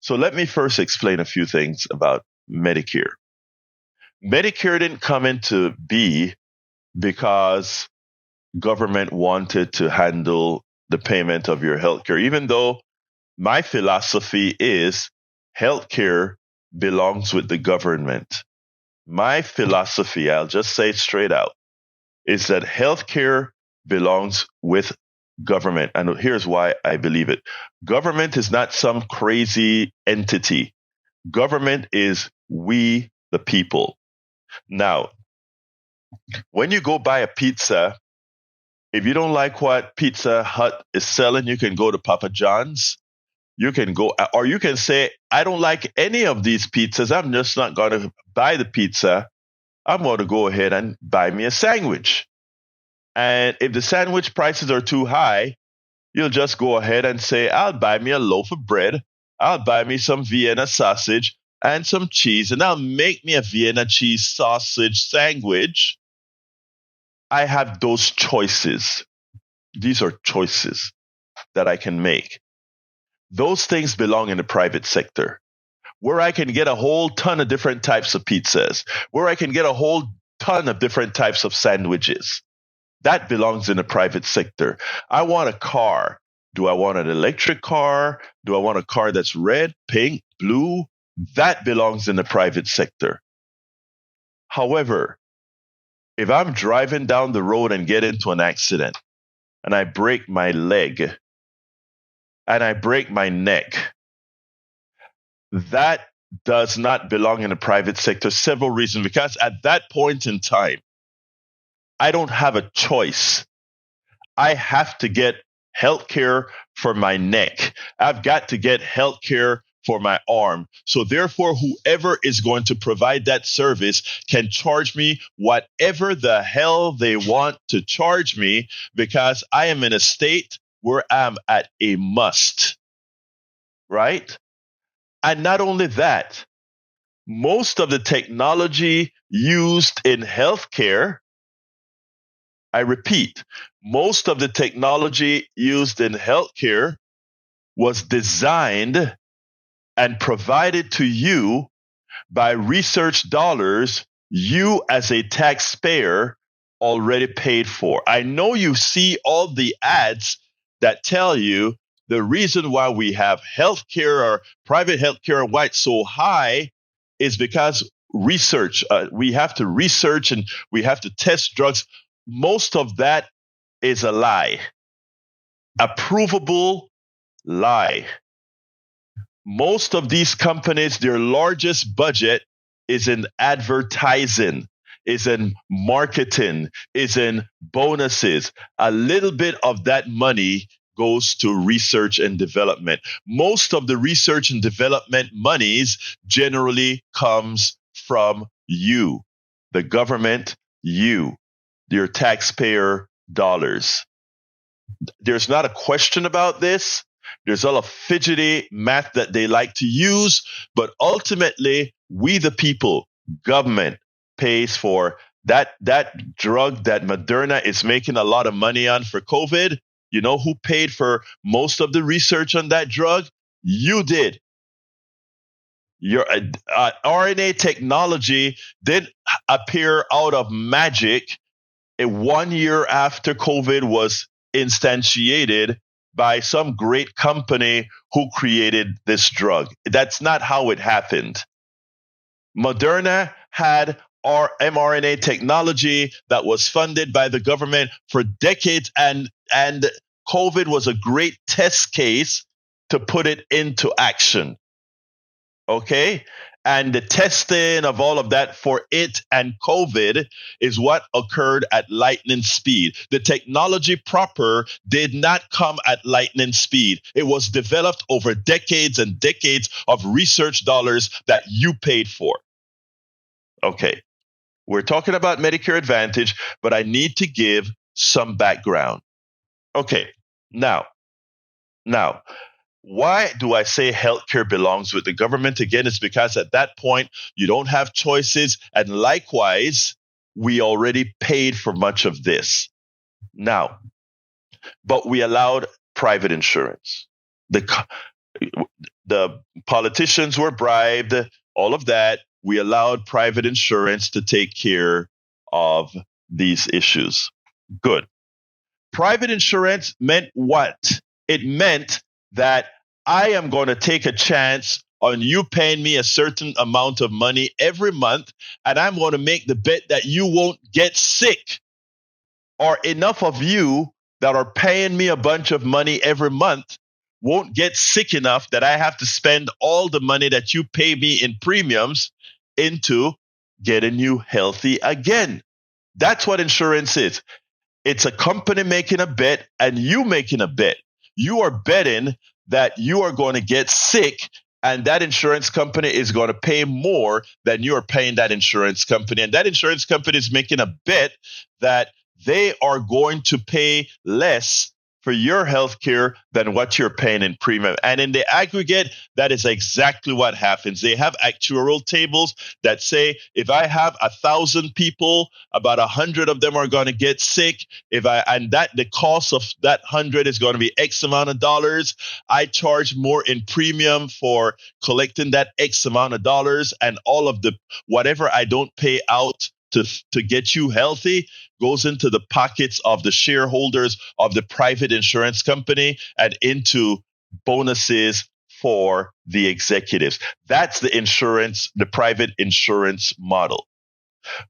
So let me first explain a few things about Medicare. Medicare didn't come into be because government wanted to handle the payment of your healthcare, even though my philosophy is healthcare belongs with the government. My philosophy, I'll just say it straight out, is that healthcare belongs with government. And here's why I believe it. Government is not some crazy entity. Government is we, the people. Now, when you go buy a pizza, if you don't like what Pizza Hut is selling, you can go to Papa John's. You can go, or you can say, I don't like any of these pizzas. I'm just not going to buy the pizza. I'm going to go ahead and buy me a sandwich. And if the sandwich prices are too high, you'll just go ahead and say, I'll buy me a loaf of bread. I'll buy me some Vienna sausage and some cheese, and I'll make me a Vienna cheese sausage sandwich. I have those choices. These are choices that I can make. Those things belong in the private sector, where I can get a whole ton of different types of pizzas, where I can get a whole ton of different types of sandwiches. That belongs in the private sector. I want a car. Do I want an electric car? Do I want a car that's red, pink, blue? That belongs in the private sector. However, if I'm driving down the road and get into an accident and I break my leg and I break my neck, that does not belong in the private sector. Several reasons. Because at that point in time, I don't have a choice. I have to get health care for my neck. I've got to get health care for my arm. So therefore, whoever is going to provide that service can charge me whatever the hell they want to charge me, because I am in a state where I'm at a must, right? And not only that, most of the technology used in healthcare, I repeat, most of the technology used in healthcare was designed and provided to you by research dollars you as a taxpayer already paid for. I know you see all the ads that tell you the reason why we have healthcare or private healthcare and why it's so high is because research. We have to research and we have to test drugs. Most of that is a lie, a provable lie. Most of these companies, their largest budget is in advertising, is in marketing, is in bonuses. A little bit of that money goes to research and development. Most of the research and development monies generally comes from you, the government, you, your taxpayer dollars. There's not a question about this. There's all a fidgety math that they like to use, but ultimately, we the people, government pays for that drug that Moderna is making a lot of money on for COVID. You know who paid for most of the research on that drug? You did. Your RNA technology did appear out of magic 1 year after COVID was instantiated by some great company who created this drug. That's not how it happened. Moderna had our mRNA technology that was funded by the government for decades, and COVID was a great test case to put it into action. Okay? And the testing of all of that for it and COVID is what occurred at lightning speed. The technology proper did not come at lightning speed. It was developed over decades and decades of research dollars that you paid for. Okay. We're talking about Medicare Advantage, but I need to give some background. Okay. Now, why do I say healthcare belongs with the government? Again, it's because at that point, you don't have choices. And likewise, we already paid for much of this. Now, but we allowed private insurance. the politicians were bribed, all of that. We allowed private insurance to take care of these issues. Good. Private insurance meant what? It meant that I am going to take a chance on you paying me a certain amount of money every month, and I'm going to make the bet that you won't get sick, or enough of you that are paying me a bunch of money every month won't get sick enough that I have to spend all the money that you pay me in premiums into getting you healthy again. That's what insurance is. It's a company making a bet and you making a bet. You are betting that you are going to get sick, and that insurance company is going to pay more than you are paying that insurance company. And that insurance company is making a bet that they are going to pay less for your health care than what you're paying in premium. And in the aggregate, that is exactly what happens. They have actuarial tables that say if I have 1,000 people, about 100 of them are going to get sick. And that the cost of that 100 is going to be X amount of dollars. I charge more in premium for collecting that X amount of dollars, and all of the whatever I don't pay out to get you healthy goes into the pockets of the shareholders of the private insurance company and into bonuses for the executives. That's the private insurance model.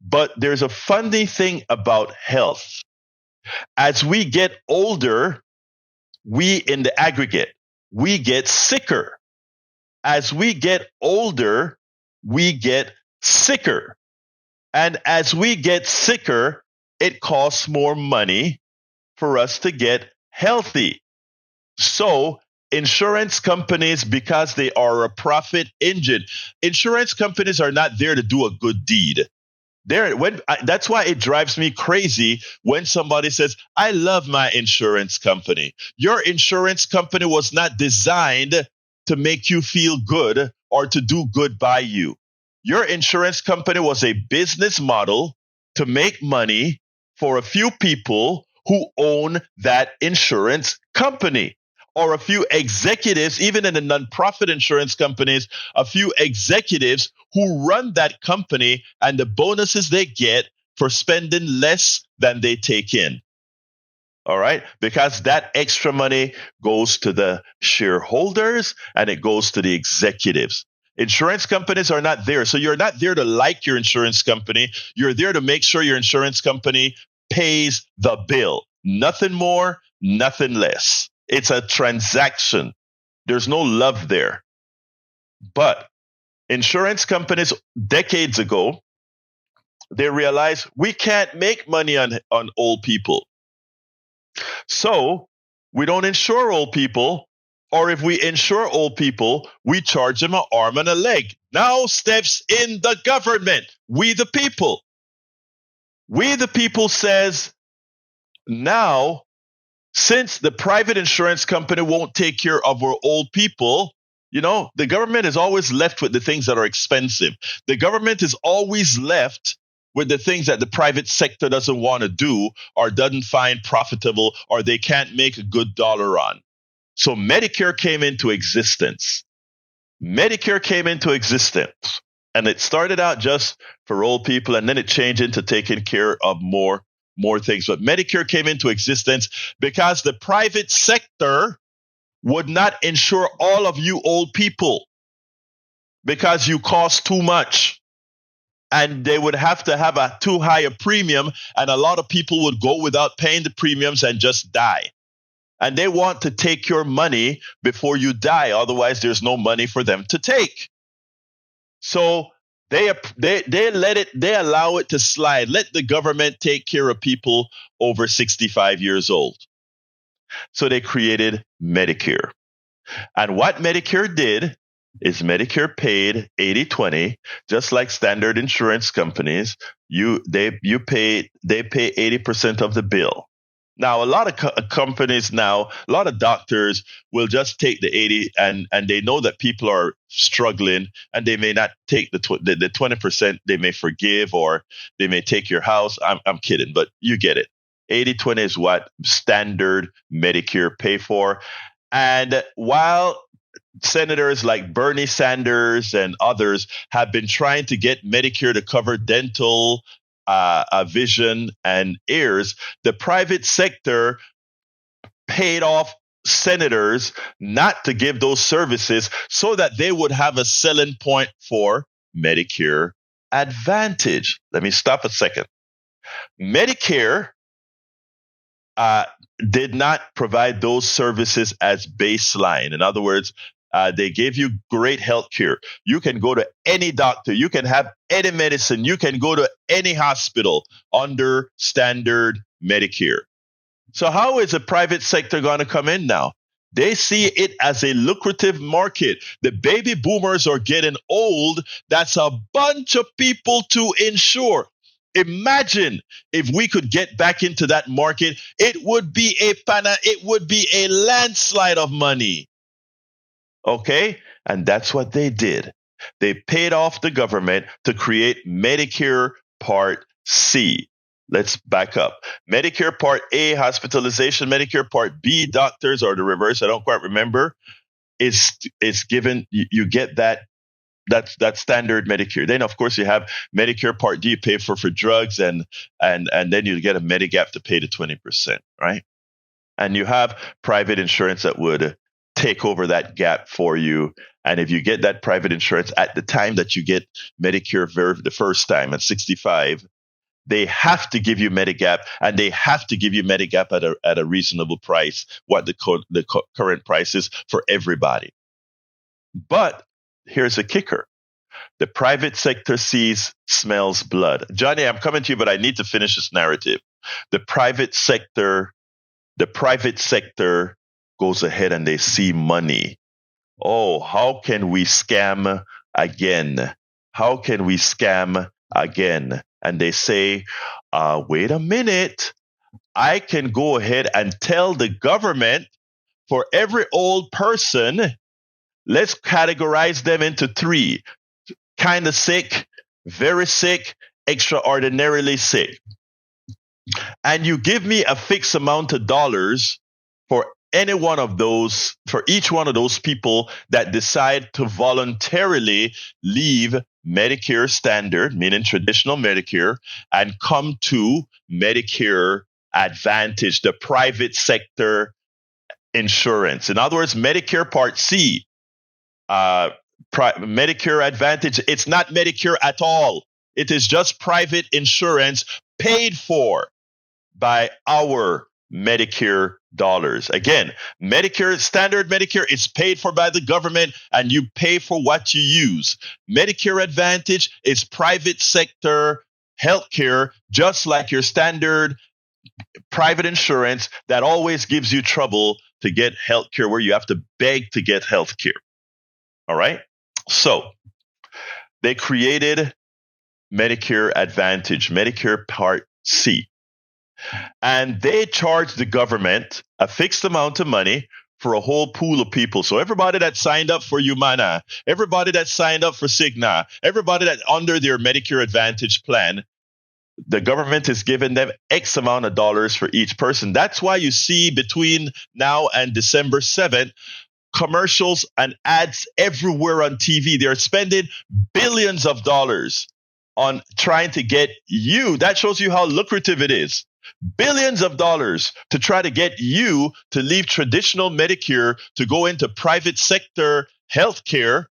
But there's a funny thing about health. As we get older, in the aggregate, we get sicker. As we get older, we get sicker. And as we get sicker, it costs more money for us to get healthy. So insurance companies, because they are a profit engine, insurance companies are not there to do a good deed. That's why it drives me crazy when somebody says, I love my insurance company. Your insurance company was not designed to make you feel good or to do good by you. Your insurance company was a business model to make money for a few people who own that insurance company, or a few executives, even in the nonprofit insurance companies, a few executives who run that company and the bonuses they get for spending less than they take in. All right, because that extra money goes to the shareholders and it goes to the executives. Insurance companies are not there. So you're not there to like your insurance company. You're there to make sure your insurance company pays the bill. Nothing more, nothing less. It's a transaction. There's no love there. But insurance companies, decades ago, they realized we can't make money on old people. So we don't insure old people. Or if we insure old people, we charge them an arm and a leg. Now steps in the government. We the people. We the people says, now, since the private insurance company won't take care of our old people, the government is always left with the things that are expensive. The government is always left with the things that the private sector doesn't want to do or doesn't find profitable or they can't make a good dollar on. So Medicare came into existence. Medicare came into existence, and it started out just for old people, and then it changed into taking care of more things. But Medicare came into existence because the private sector would not insure all of you old people because you cost too much. And they would have to have a too high a premium, and a lot of people would go without paying the premiums and just die. And they want to take your money before you die. Otherwise, there's no money for them to take. So they allow it to slide. Let the government take care of people over 65 years old. So they created Medicare. And what Medicare did is Medicare paid 80-20, just like standard insurance companies. They pay 80% of the bill. Now, a lot of companies now, a lot of doctors will just take the 80 and they know that people are struggling and they may not take the 20%. They may forgive or they may take your house. I'm kidding, but you get it. 80-20 is what standard Medicare pay for. And while Senators like Bernie Sanders and others have been trying to get Medicare to cover dental, vision, and ears. The private sector paid off senators not to give those services so that they would have a selling point for Medicare Advantage. Let me stop a second. Medicare uh, did not provide those services as baseline. In other words, they gave you great health care. You can go to any doctor, you can have any medicine, you can go to any hospital under standard Medicare. So, how is the private sector going to come in now? They see it as a lucrative market. The baby boomers are getting old. That's a bunch of people to insure. Imagine if we could get back into that market, it would be a landslide of money. Okay? And that's what they did. They paid off the government to create Medicare Part C. Let's back up. Medicare Part A, hospitalization. Medicare Part B, doctors, or the reverse. I don't quite remember. It's given. You get that standard Medicare. Then of course you have Medicare Part D, you pay for drugs, and then you get a Medigap to pay the 20%, right? And you have private insurance that would take over that gap for you. And if you get that private insurance at the time that you get Medicare the first time at 65, they have to give you Medigap, and they have to give you Medigap at a reasonable price, what the current price is for everybody. But here's a kicker. The private sector sees, smells blood. Johnny, I'm coming to you, but I need to finish this narrative. The private sector goes ahead and they see money. Oh, how can we scam again? How can we scam again? And they say, wait a minute. I can go ahead and tell the government for every old person, let's categorize them into three: kind of sick, very sick, extraordinarily sick. And you give me a fixed amount of dollars for any one of those, for each one of those people that decide to voluntarily leave Medicare standard, meaning traditional Medicare, and come to Medicare Advantage, the private sector insurance. In other words, Medicare Part C, Medicare Advantage, it's not Medicare at all. It is just private insurance paid for by our Medicare dollars. Again, Medicare, standard Medicare, is paid for by the government, and you pay for what you use. Medicare Advantage is private sector healthcare, just like your standard private insurance that always gives you trouble to get healthcare, where you have to beg to get healthcare. All right? So they created Medicare Advantage, Medicare Part C. And they charged the government a fixed amount of money for a whole pool of people. So everybody that signed up for Humana, everybody that signed up for Cigna, everybody that under their Medicare Advantage plan, the government is giving them X amount of dollars for each person. That's why you see between now and December 7th, commercials and ads everywhere on TV. They're spending billions of dollars on trying to get you. That shows you how lucrative it is. Billions of dollars to try to get you to leave traditional Medicare to go into private sector healthcare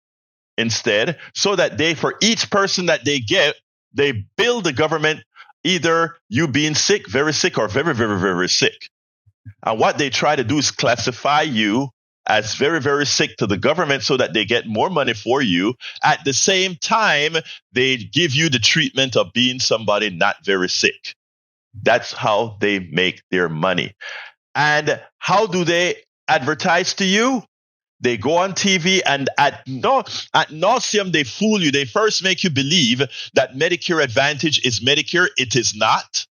instead, so that they, for each person that they get, they bill the government either you being sick, very sick, or very, very, very sick. And what they try to do is classify you as very, very sick to the government so that they get more money for you. At the same time, they give you the treatment of being somebody not very sick. That's how they make their money. And how do they advertise to you? They go on TV and ad nauseum, they fool you. They first make you believe that Medicare Advantage is Medicare. It is not.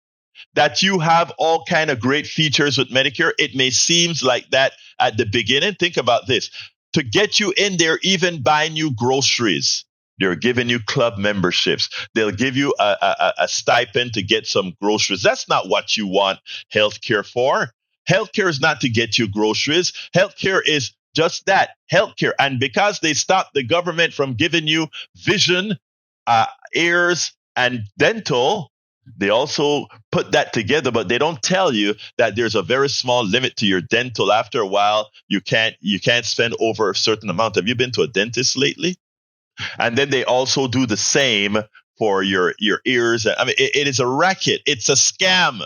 That you have all kind of great features with Medicare. It may seem like that at the beginning. Think about this. To get you in there, even buying you groceries, they're giving you club memberships. They'll give you a stipend to get some groceries. That's not what you want healthcare for. Healthcare is not to get you groceries. Healthcare is just that, healthcare. And because they stopped the government from giving you vision, ears, and dental, they also put that together, but they don't tell you that there's a very small limit to your dental. After a while, you can't spend over a certain amount. Have you been to a dentist lately? And then they also do the same for your ears. I mean, it is a racket. It's a scam.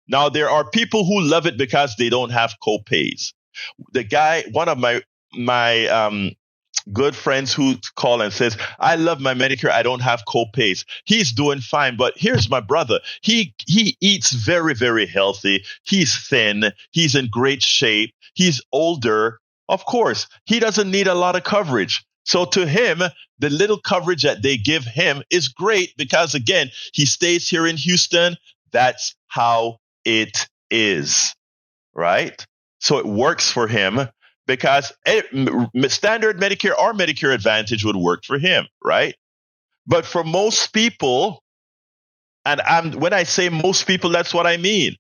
Now there are people who love it because they don't have co-pays. One of my good friends who call and says, I love my Medicare. I don't have co-pays. He's doing fine. But here's my brother. He eats very, very healthy. He's thin. He's in great shape. He's older. Of course, he doesn't need a lot of coverage. So to him, the little coverage that they give him is great because, again, he stays here in Houston. That's how it is, right? So it works for him because standard Medicare or Medicare Advantage would work for him, right? But for most people, and when I say most people, that's what I mean.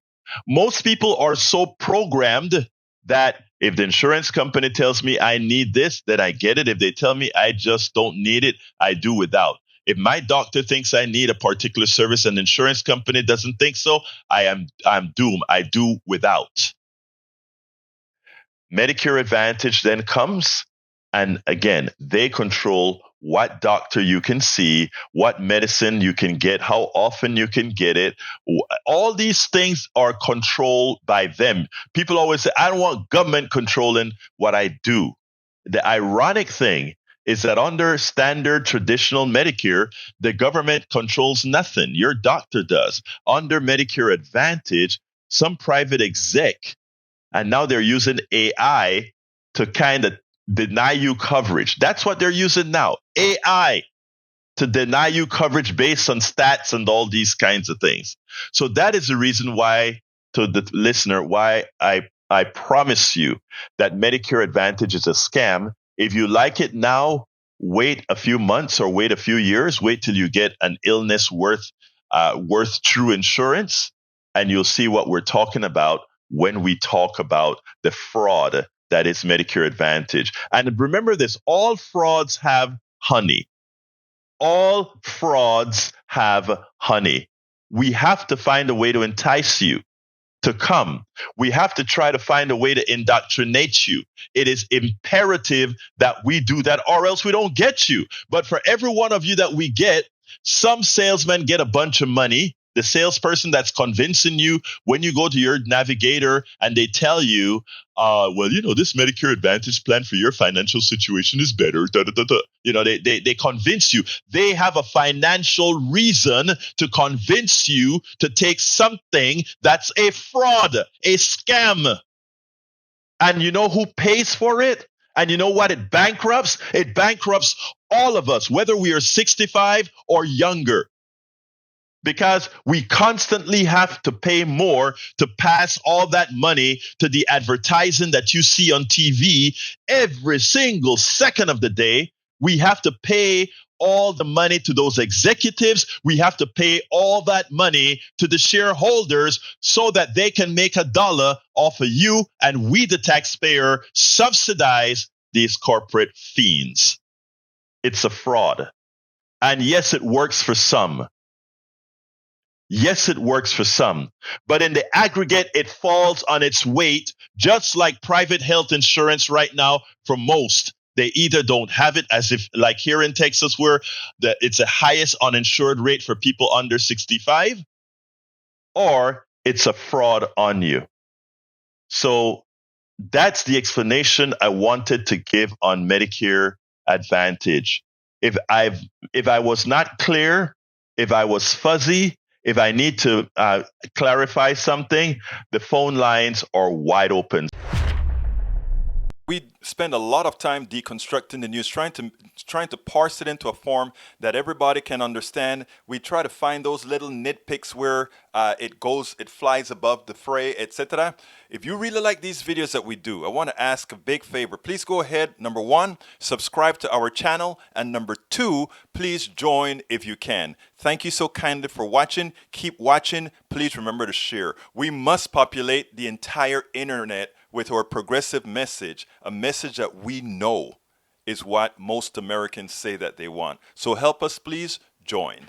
Most people are so programmed that if the insurance company tells me I need this, then I get it. If they tell me I just don't need it, I do without. If my doctor thinks I need a particular service and the insurance company doesn't think so, I'm doomed. I do without. Medicare Advantage then comes, and again, they control what doctor you can see, what medicine you can get, how often you can get it. All these things are controlled by them. People always say, I don't want government controlling what I do. The ironic thing is that under standard traditional Medicare, the government controls nothing. Your doctor does. Under Medicare Advantage, some private exec, and now they're using AI to kind of deny you coverage. That's what they're using now. AI to deny you coverage based on stats and all these kinds of things. So that is the reason why, to the listener, why I promise you that Medicare Advantage is a scam. If you like it now, wait a few months or wait a few years. Wait till you get an illness worth true insurance, and you'll see what we're talking about when we talk about the fraud that is Medicare Advantage. And remember this, all frauds have honey. All frauds have honey. We have to find a way to entice you to come. We have to try to find a way to indoctrinate you. It is imperative that we do that, or else we don't get you. But for every one of you that we get, some salesmen get a bunch of money. The salesperson that's convincing you when you go to your navigator and they tell you, this Medicare Advantage plan for your financial situation is better. Da, da, da, da. They convince you. They have a financial reason to convince you to take something that's a fraud, a scam. And you know who pays for it? And you know what it bankrupts? It bankrupts all of us, whether we are 65 or younger. Because we constantly have to pay more to pass all that money to the advertising that you see on TV every single second of the day. We have to pay all the money to those executives. We have to pay all that money to the shareholders so that they can make $1 off of you, and we, the taxpayer, subsidize these corporate fiends. It's a fraud. And yes, it works for some. Yes, it works for some, but in the aggregate, it falls on its weight, just like private health insurance right now. For most, they either don't have it, as if like here in Texas, where it's the highest uninsured rate for people under 65, or it's a fraud on you. So that's the explanation I wanted to give on Medicare Advantage. If I was not clear, if I was fuzzy, if I need to clarify something, the phone lines are wide open. We spend a lot of time deconstructing the news, trying to parse it into a form that everybody can understand. We try to find those little nitpicks where it flies above the fray, etc. If you really like these videos that we do, I want to ask a big favor. Please go ahead. Number 1, subscribe to our channel. And number 2, please join if you can. Thank you so kindly for watching. Keep watching. Please remember to share. We must populate the entire internet with our progressive message, a message that we know is what most Americans say that they want. So help us, please join.